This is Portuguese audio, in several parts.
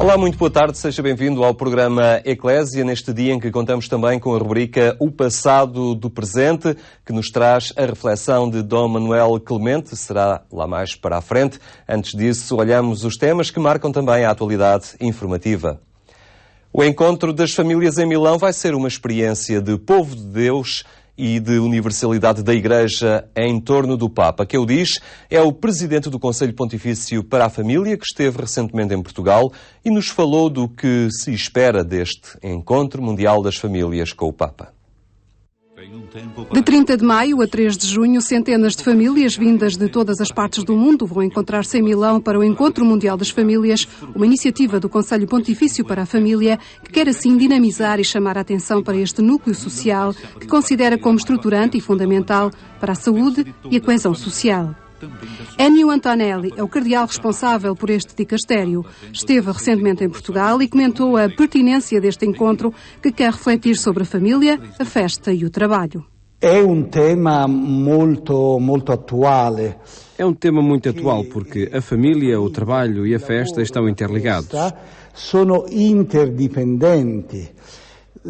Olá, muito boa tarde, seja bem-vindo ao programa Eclésia, neste dia em que contamos também com a rubrica O Passado do Presente, que nos traz a reflexão de Dom Manuel Clemente, será lá mais para a frente. Antes disso, olhamos os temas que marcam também a atualidade informativa. O encontro das famílias em Milão vai ser uma experiência de povo de Deus e de universalidade da Igreja em torno do Papa. Quem o diz é o presidente do Conselho Pontifício para a Família, que esteve recentemente em Portugal e nos falou do que se espera deste Encontro Mundial das Famílias com o Papa. De 30 de maio a 3 de junho, centenas de famílias vindas de todas as partes do mundo vão encontrar-se em Milão para o Encontro Mundial das Famílias, uma iniciativa do Conselho Pontifício para a Família que quer assim dinamizar e chamar a atenção para este núcleo social que considera como estruturante e fundamental para a saúde e a coesão social. Ennio Antonelli é o cardeal responsável por este dicastério. Esteve recentemente em Portugal e comentou a pertinência deste encontro que quer refletir sobre a família, a festa e o trabalho. É um tema muito atual. É um tema muito atual porque a família, o trabalho e a festa estão interligados. Sono interdipendenti.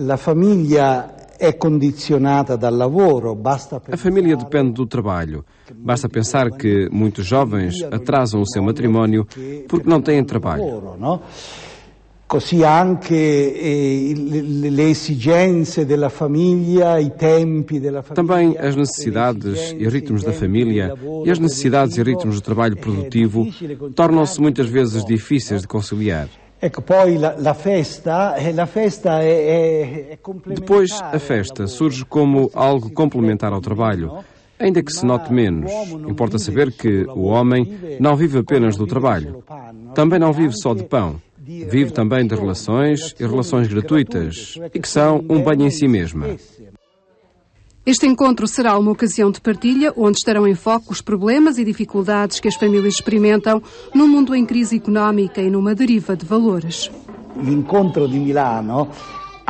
A família é condicionada dal lavoro. A família depende do trabalho. Basta pensar que muitos jovens atrasam o seu matrimónio porque não têm trabalho. Così anche le esigenze della famiglia, i tempi della famiglia. Também as necessidades e ritmos da família e as necessidades e ritmos do trabalho produtivo tornam-se muitas vezes difíceis de conciliar. Depois, a festa surge como algo complementar ao trabalho, ainda que se note menos. Importa saber que o homem não vive apenas do trabalho. Também não vive só de pão. Vive também de relações e relações gratuitas, e que são um bem em si mesma. Este encontro será uma ocasião de partilha, onde estarão em foco os problemas e dificuldades que as famílias experimentam num mundo em crise económica e numa deriva de valores. L'Incontro di Milano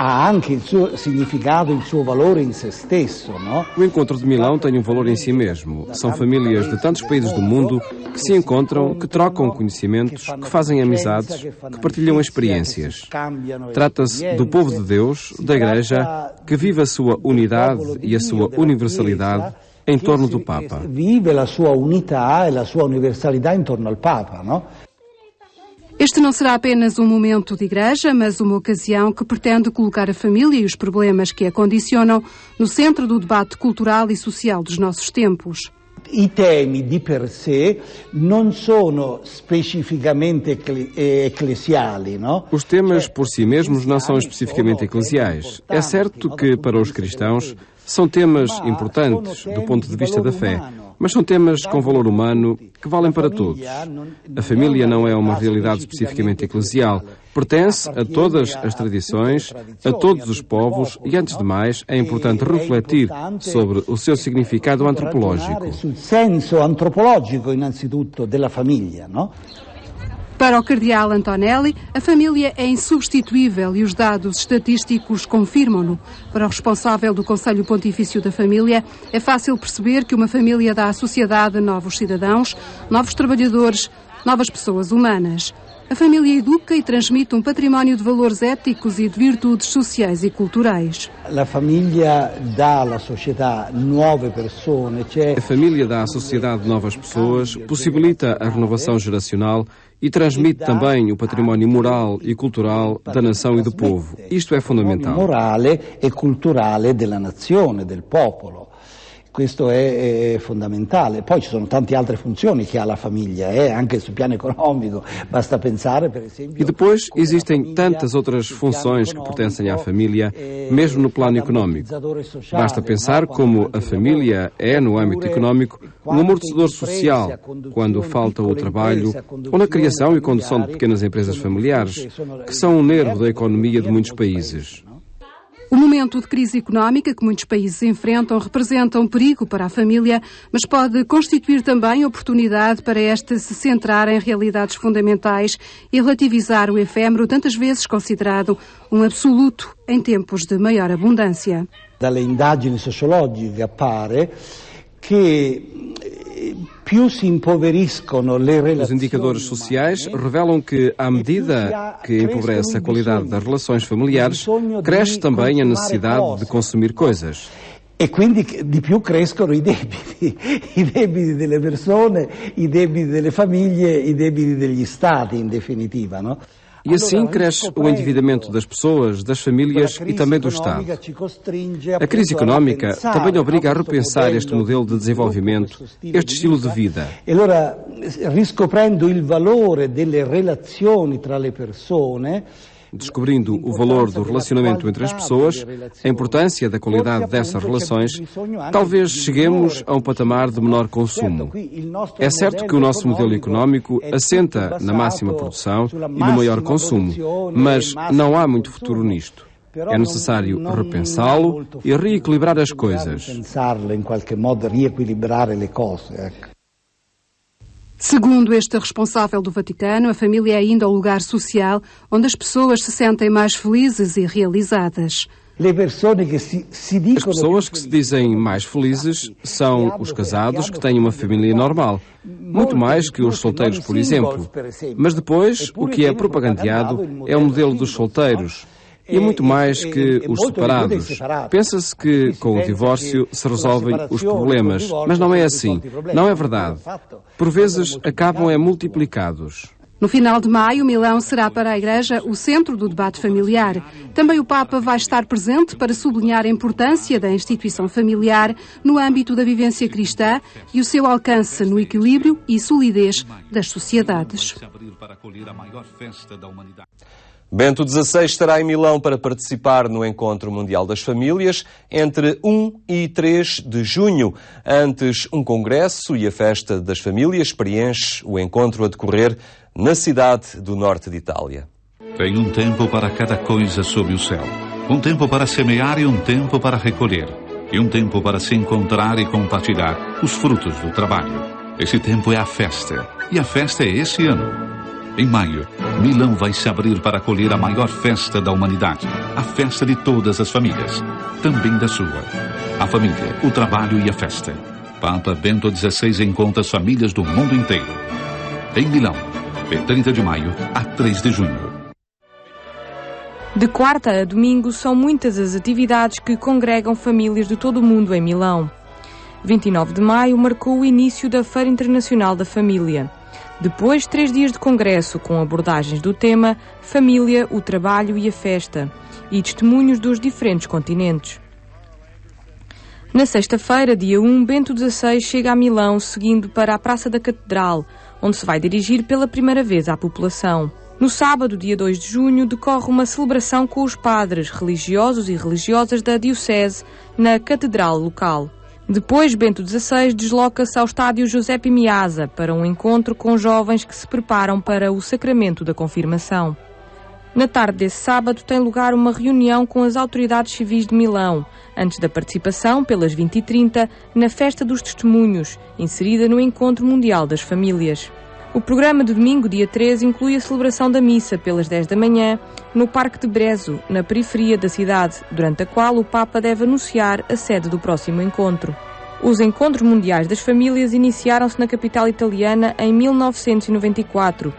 ha anche il suo significato, il suo valore in se stesso, no? O Encontro de Milão tem um valor em si mesmo. São famílias de tantos países do mundo que se encontram, que trocam conhecimentos, que fazem amizades, que partilham experiências. Trata-se do povo de Deus, da Igreja, que vive a sua unidade e a sua universalidade em torno do Papa. Vive a sua unità e a sua universalidade em torno ao Papa, não? Este não será apenas um momento de igreja, mas uma ocasião que pretende colocar a família e os problemas que a condicionam no centro do debate cultural e social dos nossos tempos. I temi di per sé non sono specificamente eclesiali, no? Os temas por si mesmos não são especificamente eclesiais. É certo que para os cristãos são temas importantes do ponto de vista da fé, mas são temas com valor humano que valem para todos. A família não é uma realidade especificamente eclesial. Pertence a todas as tradições, a todos os povos e, antes de mais, é importante refletir sobre o seu significado antropológico. Sul senso antropologico, innanzitutto, della famiglia, no? Para o cardeal Antonelli, a família é insubstituível e os dados estatísticos confirmam-no. Para o responsável do Conselho Pontifício da Família, é fácil perceber que uma família dá à sociedade novos cidadãos, novos trabalhadores, novas pessoas humanas. A família educa e transmite um património de valores éticos e de virtudes sociais e culturais. A família dá à sociedade novas pessoas. A família dá à sociedade novas pessoas, possibilita a renovação geracional e transmite também o património moral e cultural da nação e do povo. Isto é fundamental. Morale e culturale della nazione, del popolo. Questo è fondamentale. Poi ci sono tante altre funzioni che ha la famiglia, anche sul piano economico. Basta pensare, per esempio... E depois existem tantas outras funções que pertencem à família, mesmo no plano económico. Basta pensar como a família é, no âmbito económico, um amortecedor social, quando falta o trabalho, ou na criação e condução de pequenas empresas familiares, que são o nervo da economia de muitos países. O momento de crise económica que muitos países enfrentam representa um perigo para a família, mas pode constituir também oportunidade para esta se centrar em realidades fundamentais e relativizar o efêmero, tantas vezes considerado um absoluto em tempos de maior abundância. Dalle indagini sociologiche appare che Os indicadores sociais revelam que, à medida que empobrece a qualidade das relações familiares, cresce também a necessidade de consumir coisas. E quindi di più crescono i debiti delle persone, i debiti delle famiglie, i debiti degli stati, in definitiva, no? E assim cresce o endividamento das pessoas, das famílias e também do Estado. A crise económica também obriga a repensar este modelo de desenvolvimento, este estilo de vida. E allora, riscoprendo il valore delle relazioni tra le persone, descobrindo o valor do relacionamento entre as pessoas, a importância da qualidade dessas relações, talvez cheguemos a um patamar de menor consumo. É certo que o nosso modelo económico assenta na máxima produção e no maior consumo, mas não há muito futuro nisto. É necessário repensá-lo e reequilibrar as coisas. Segundo este responsável do Vaticano, a família é ainda o lugar social onde as pessoas se sentem mais felizes e realizadas. As pessoas que se dizem mais felizes são os casados que têm uma família normal, muito mais que os solteiros, por exemplo. Mas depois, o que é propagandeado é o modelo dos solteiros. E é muito mais que os separados. Pensa-se que com o divórcio se resolvem os problemas, mas não é assim. Não é verdade. Por vezes acabam multiplicados. No final de maio, Milão será para a Igreja o centro do debate familiar. Também o Papa vai estar presente para sublinhar a importância da instituição familiar no âmbito da vivência cristã e o seu alcance no equilíbrio e solidez das sociedades. Bento XVI estará em Milão para participar no Encontro Mundial das Famílias entre 1 e 3 de junho. Antes, um congresso e a Festa das Famílias preenche o encontro a decorrer na cidade do norte de Itália. Tem um tempo para cada coisa sob o céu. Um tempo para semear e um tempo para recolher. E um tempo para se encontrar e compartilhar os frutos do trabalho. Esse tempo é a festa. E a festa é esse ano. Em maio, Milão vai se abrir para acolher a maior festa da humanidade, a festa de todas as famílias, também da sua. A família, o trabalho e a festa. Papa Bento XVI encontra as famílias do mundo inteiro. Em Milão, de 30 de maio a 3 de junho. De quarta a domingo, são muitas as atividades que congregam famílias de todo o mundo em Milão. 29 de maio marcou o início da Feira Internacional da Família. Depois, 3 dias de congresso com abordagens do tema Família, o Trabalho e a Festa e testemunhos dos diferentes continentes. Na sexta-feira, dia 1, Bento XVI chega a Milão seguindo para a Praça da Catedral, onde se vai dirigir pela primeira vez à população. No sábado, dia 2 de junho, decorre uma celebração com os padres, religiosos e religiosas da Diocese na Catedral local. Depois, Bento XVI desloca-se ao estádio Giuseppe Meazza para um encontro com jovens que se preparam para o sacramento da confirmação. Na tarde desse sábado tem lugar uma reunião com as autoridades civis de Milão, antes da participação, pelas 20h30, na Festa dos Testemunhos, inserida no Encontro Mundial das Famílias. O programa de domingo, dia 13, inclui a celebração da missa pelas 10 da manhã no Parque de Brezo, na periferia da cidade, durante a qual o Papa deve anunciar a sede do próximo encontro. Os Encontros Mundiais das Famílias iniciaram-se na capital italiana em 1994,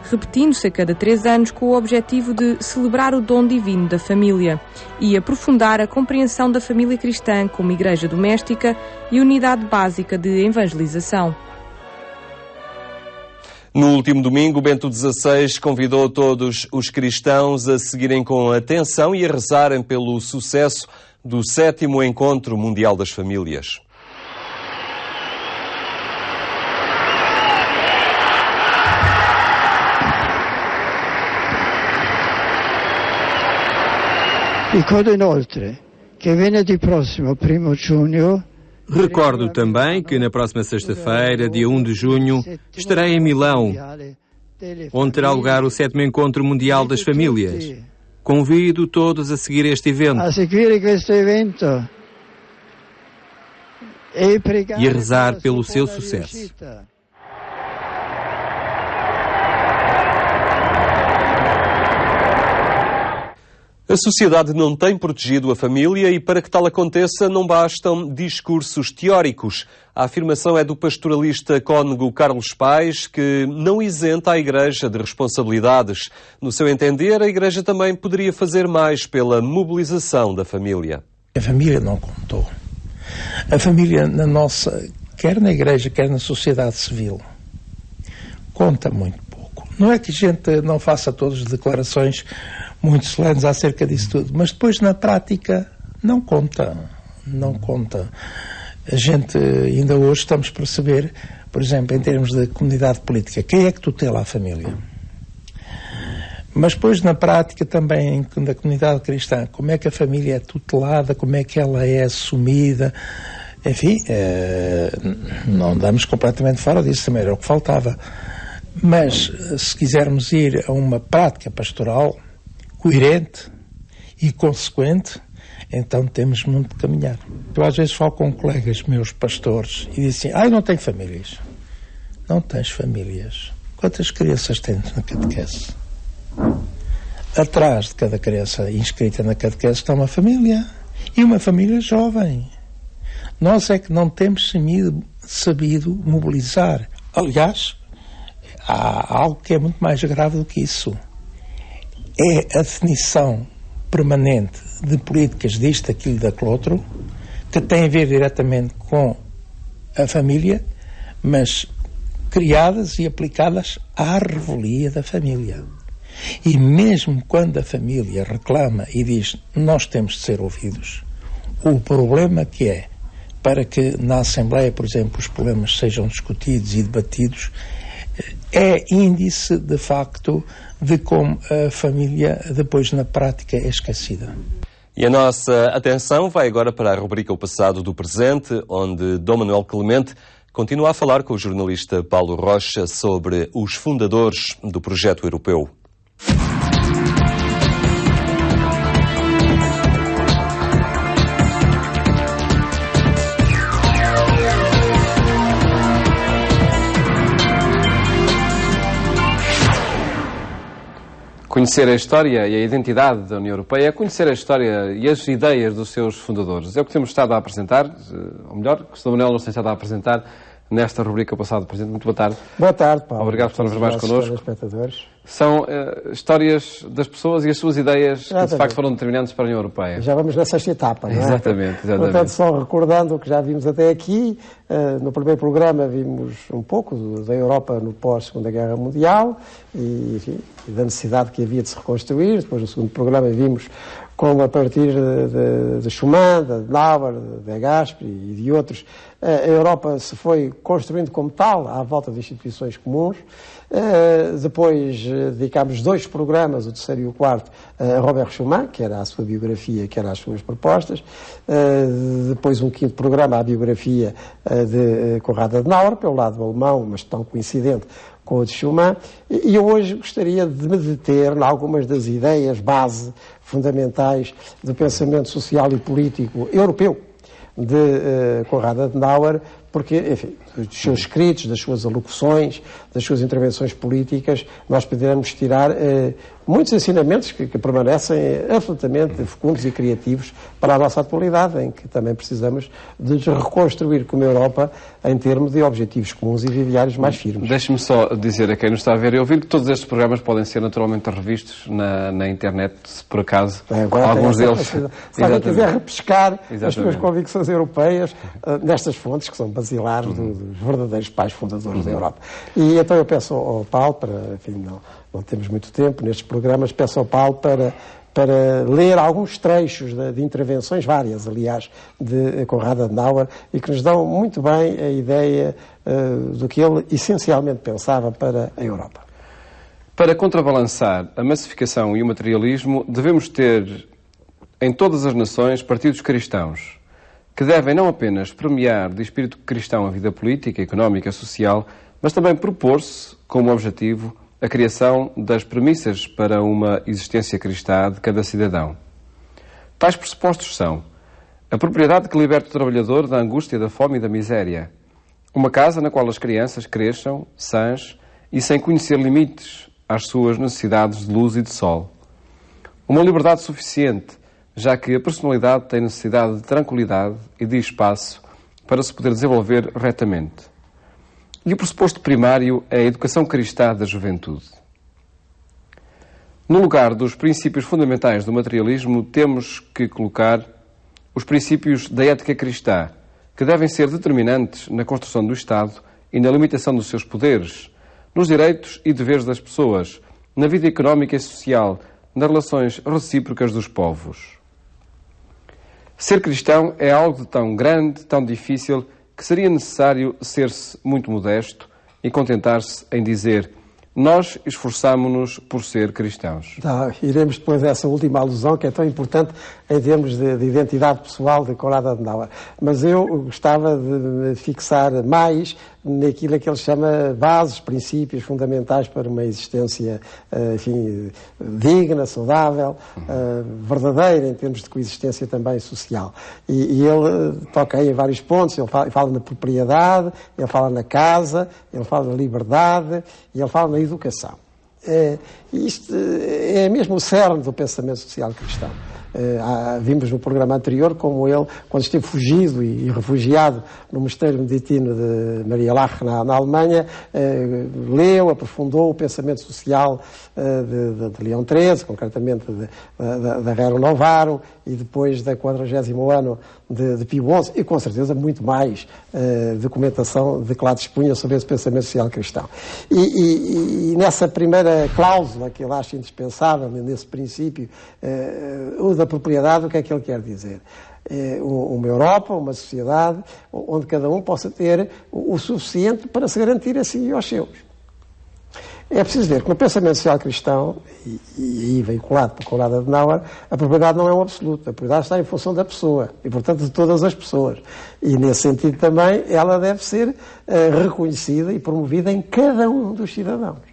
repetindo-se a cada 3 anos com o objetivo de celebrar o dom divino da família e aprofundar a compreensão da família cristã como igreja doméstica e unidade básica de evangelização. No último domingo, Bento XVI convidou todos os cristãos a seguirem com atenção e a rezarem pelo sucesso do 7º Encontro Mundial das Famílias. Ricordo inoltre che venerdì prossimo, 1 giugno, recordo também que na próxima sexta-feira, dia 1 de junho, estarei em Milão, onde terá lugar o 7º Encontro Mundial das Famílias. Convido todos a seguir este evento e a rezar pelo seu sucesso. A sociedade não tem protegido a família e, para que tal aconteça, não bastam discursos teóricos. A afirmação é do pastoralista cônego Carlos Paes, que não isenta a Igreja de responsabilidades. No seu entender, a Igreja também poderia fazer mais pela mobilização da família. A família não contou. A família quer na Igreja, quer na sociedade civil, conta muito pouco. Não é que a gente não faça todas as declarações muito solenes acerca disso tudo, mas depois na prática não conta. A gente ainda hoje estamos a perceber, por exemplo, em termos de comunidade política, quem é que tutela a família? Mas depois na prática também na comunidade cristã, como é que a família é tutelada, como é que ela é assumida, enfim, não andamos completamente fora disso, também era o que faltava. Mas se quisermos ir a uma prática pastoral coerente e consequente, então temos muito de caminhar. Eu às vezes falo com colegas meus pastores e dizem assim, não tenho famílias. Não tens famílias. Quantas crianças tens na catequese? Atrás de cada criança inscrita na catequese está uma família. E uma família jovem. Nós é que não temos sabido mobilizar. Aliás, há algo que é muito mais grave do que isso. É a definição permanente de políticas disto, aquilo, daquele outro, que tem a ver diretamente com a família, mas criadas e aplicadas à revelia da família. E mesmo quando a família reclama e diz nós temos de ser ouvidos, o problema que é, para que na Assembleia, por exemplo, os problemas sejam discutidos e debatidos, é índice, de facto, de como a família depois na prática é esquecida. E a nossa atenção vai agora para a rubrica O Passado do Presente, onde Dom Manuel Clemente continua a falar com o jornalista Paulo Rocha sobre os fundadores do projeto europeu. Conhecer a história e a identidade da União Europeia é conhecer a história e as ideias dos seus fundadores. É o que temos estado a apresentar, ou melhor, que o Sr. Manuel nos tem estado a apresentar nesta rubrica Passado do Presente. Muito boa tarde. Boa tarde, Paulo. Obrigado por estarmos mais connosco. São histórias das pessoas e as suas ideias que de facto foram determinantes para a União Europeia. Já vamos na sexta etapa, não é? Exatamente. Portanto, só recordando o que já vimos até aqui, no primeiro programa vimos um pouco da Europa no pós-Segunda Guerra Mundial e, enfim, da necessidade que havia de se reconstruir. Depois, no segundo programa, vimos como a partir de Schuman, de Adenauer, de Gasperi e de outros, a Europa se foi construindo como tal, à volta de instituições comuns. Depois dedicámos 2 programas, o terceiro e o quarto, a Robert Schuman, que era a sua biografia, que era as suas propostas. Depois um 5º programa, a biografia de Konrad Adenauer, pelo lado alemão, mas tão coincidente com o de Schuman. E eu hoje gostaria de me deter em algumas das ideias base fundamentais do pensamento social e político europeu de Konrad Adenauer, porque, enfim, dos seus escritos, das suas alocuções, das suas intervenções políticas, nós poderemos tirar muitos ensinamentos que permanecem absolutamente fecundos e criativos para a nossa atualidade, em que também precisamos de nos reconstruir como Europa em termos de objetivos comuns e viários mais firmes. Deixe-me só dizer a quem nos está a ver e ouvir que todos estes programas podem ser naturalmente revistos na internet, se por acaso alguns deles... Se alguém quiser repescar as suas convicções europeias nestas fontes que são basilares dos verdadeiros pais fundadores da Europa. E então eu peço ao Paulo, enfim, não temos muito tempo nestes programas, peço ao Paulo para ler alguns trechos de intervenções, várias, aliás, de Konrad Adenauer, e que nos dão muito bem a ideia do que ele essencialmente pensava para a Europa. Para contrabalançar a massificação e o materialismo, devemos ter em todas as nações partidos cristãos, que devem não apenas premiar de espírito cristão a vida política, económica, social, mas também propor-se como objetivo a criação das premissas para uma existência cristã de cada cidadão. Tais pressupostos são a propriedade que liberta o trabalhador da angústia, da fome e da miséria, uma casa na qual as crianças cresçam sãs e sem conhecer limites às suas necessidades de luz e de sol, Uma liberdade suficiente, já que a personalidade tem necessidade de tranquilidade e de espaço para se poder desenvolver retamente. E o pressuposto primário é a educação cristã da juventude. No lugar dos princípios fundamentais do materialismo, temos que colocar os princípios da ética cristã, que devem ser determinantes na construção do Estado e na limitação dos seus poderes, nos direitos e deveres das pessoas, na vida económica e social, nas relações recíprocas dos povos. Ser cristão é algo de tão grande, tão difícil, que seria necessário ser-se muito modesto e contentar-se em dizer: nós esforçamo-nos por ser cristãos. Iremos depois a essa última alusão, que é tão importante em termos de identidade pessoal de Konrad Adenauer. Mas eu gostava de me fixar mais naquilo que ele chama bases, princípios fundamentais para uma existência, enfim, digna, saudável, verdadeira em termos de coexistência também social. E ele toca aí em vários pontos. Ele fala na propriedade, ele fala na casa, ele fala na liberdade e ele fala na educação. Isto é mesmo o cerne do pensamento social cristão. Vimos no programa anterior como ele, quando esteve fugido e refugiado no mosteiro beneditino de Maria Laach, na Alemanha, leu, aprofundou o pensamento social de Leão XIII, concretamente da Rerum Novarum, e depois da 40º ano de Pio XI, e com certeza muito mais documentação de que lá dispunha sobre esse pensamento social cristão. E nessa primeira cláusula que ele acha indispensável, nesse princípio, o da propriedade, o que é que ele quer dizer? Uma Europa, uma sociedade onde cada um possa ter o suficiente para se garantir a si e aos seus. É preciso ver que no pensamento social cristão, e veiculado por Konrad Adenauer, a propriedade não é um absoluto. A propriedade está em função da pessoa e, portanto, de todas as pessoas. E, nesse sentido também, ela deve ser reconhecida e promovida em cada um dos cidadãos.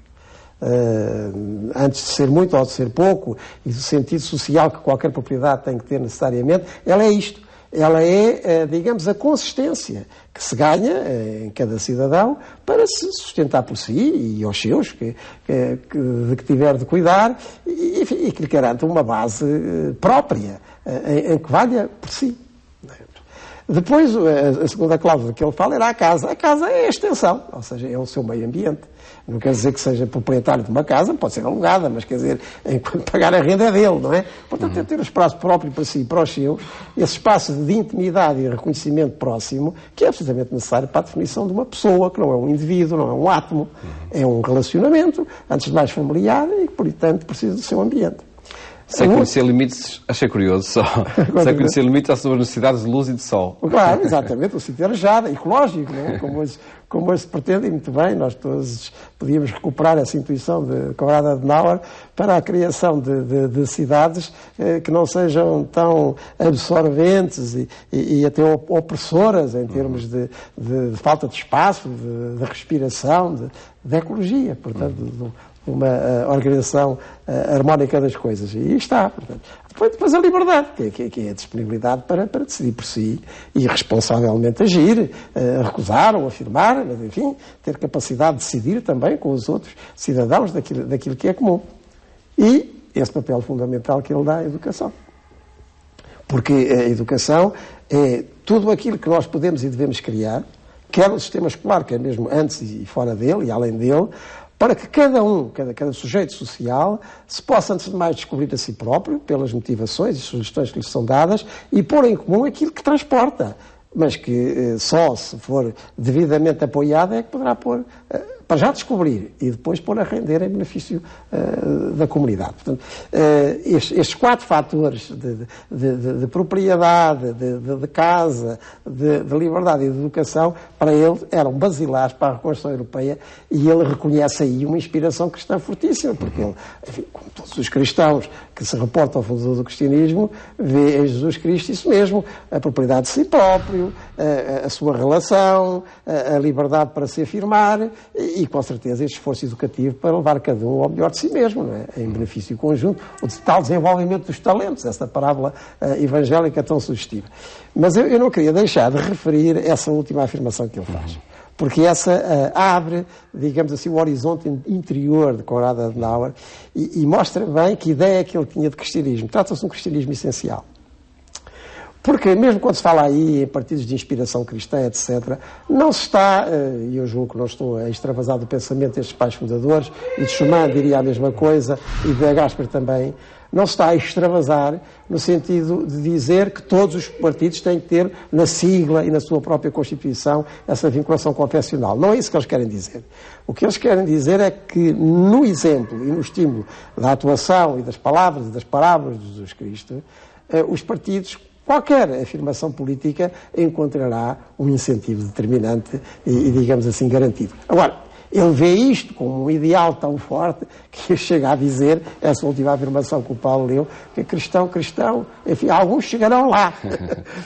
Antes de ser muito ou de ser pouco, e do sentido social que qualquer propriedade tem que ter necessariamente, ela é isto. Ela é, digamos, a consistência que se ganha em cada cidadão para se sustentar por si e aos seus, de que tiver de cuidar, e que lhe garanta uma base própria, em que valha por si. Depois, a segunda cláusula que ele fala era a casa. A casa é a extensão, ou seja, é o seu meio ambiente. Não quer dizer que seja proprietário de uma casa, pode ser alugada, mas quer dizer, enquanto pagar a renda é dele, não é? Portanto, é ter um espaço próprio para si e para os seus, esse espaço de intimidade e reconhecimento próximo, que é absolutamente necessário para a definição de uma pessoa, que não é um indivíduo, não é um átomo, é um relacionamento, antes de mais familiar, e que, portanto, precisa do seu ambiente. Sem conhecer limites, achei curioso só. Sem conhecer limites às suas necessidades de luz e de sol. Claro, exatamente, o sítio arejado, ecológico, não é? Como hoje se pretende, e muito bem, nós todos podíamos recuperar essa intuição de Konrad Adenauer para a criação de cidades que não sejam tão absorventes e até opressoras em termos de falta de espaço, de respiração, de ecologia, portanto, uma organização harmónica das coisas. E está. Portanto. Depois a liberdade, que é a disponibilidade para decidir por si e responsavelmente agir, recusar ou afirmar, mas enfim, ter capacidade de decidir também com os outros cidadãos daquilo que é comum. E esse papel fundamental que ele dá à educação. Porque a educação é tudo aquilo que nós podemos e devemos criar, quer no sistema escolar, quer mesmo antes e fora dele e além dele, para que cada sujeito social se possa, antes de mais, descobrir a si próprio, pelas motivações e sugestões que lhe são dadas, e pôr em comum aquilo que transporta, mas que só se for devidamente apoiado é que poderá pôr, para já descobrir, e depois pôr a render em benefício da comunidade. Portanto, estes 4 fatores de propriedade, de casa, de liberdade e de educação, para ele eram basilares para a reconstrução europeia, e ele reconhece aí uma inspiração cristã fortíssima, porque ele, enfim, como todos os cristãos que se reportam ao fundador do cristianismo, vê em Jesus Cristo isso mesmo, a propriedade de si próprio, a sua relação, a liberdade para se afirmar e, com certeza, este esforço educativo para levar cada um ao melhor de si mesmo, não é? Em benefício conjunto, o tal desenvolvimento dos talentos, essa parábola evangélica tão sugestiva. Mas eu não queria deixar de referir essa última afirmação que ele faz. porque essa abre, digamos assim, o horizonte interior de Konrad Adenauer e mostra bem que ideia que ele tinha de cristianismo. Trata-se de um cristianismo essencial. Porque mesmo quando se fala aí em partidos de inspiração cristã, etc., não se está, e eu julgo que não estou a extravasar do pensamento destes pais fundadores, e de Schumann diria a mesma coisa, e de Gaspar também, não se está a extravasar no sentido de dizer que todos os partidos têm que ter na sigla e na sua própria Constituição essa vinculação confessional. Não é isso que eles querem dizer. O que eles querem dizer é que no exemplo e no estímulo da atuação e das palavras e das parábolas de Jesus Cristo, os partidos, qualquer afirmação política encontrará um incentivo determinante e digamos assim, garantido. Agora, ele vê isto como um ideal tão forte que chega a dizer, essa última afirmação que o Paulo leu, que cristão, enfim, alguns chegarão lá,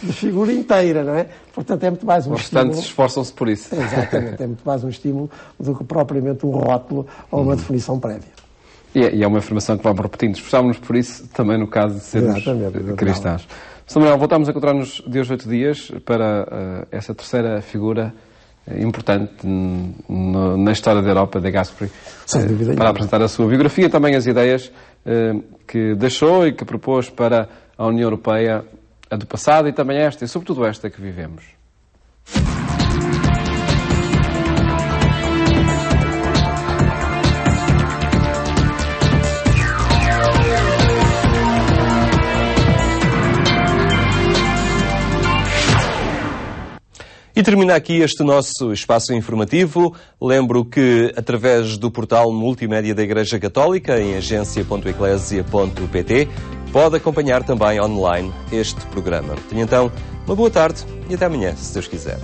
de figura inteira, não é? Portanto, é muito mais um estímulo. Os restantes esforçam-se por isso. Exatamente, é muito mais um estímulo do que propriamente um rótulo ou uma definição prévia. E é uma afirmação que vamos repetindo. Esforçámos-nos por isso também no caso de sermos cristãos. Sr. Manuel, voltamos a encontrar-nos de hoje 8 dias para essa terceira figura importante na história da Europa, de Gasperi, para apresentar a sua biografia e também as ideias que deixou e que propôs para a União Europeia, a do passado e também esta, e sobretudo esta que vivemos. E termina aqui este nosso espaço informativo. Lembro que, através do portal multimédia da Igreja Católica, em agência.eclesia.pt, pode acompanhar também online este programa. Tenha então uma boa tarde e até amanhã, se Deus quiser.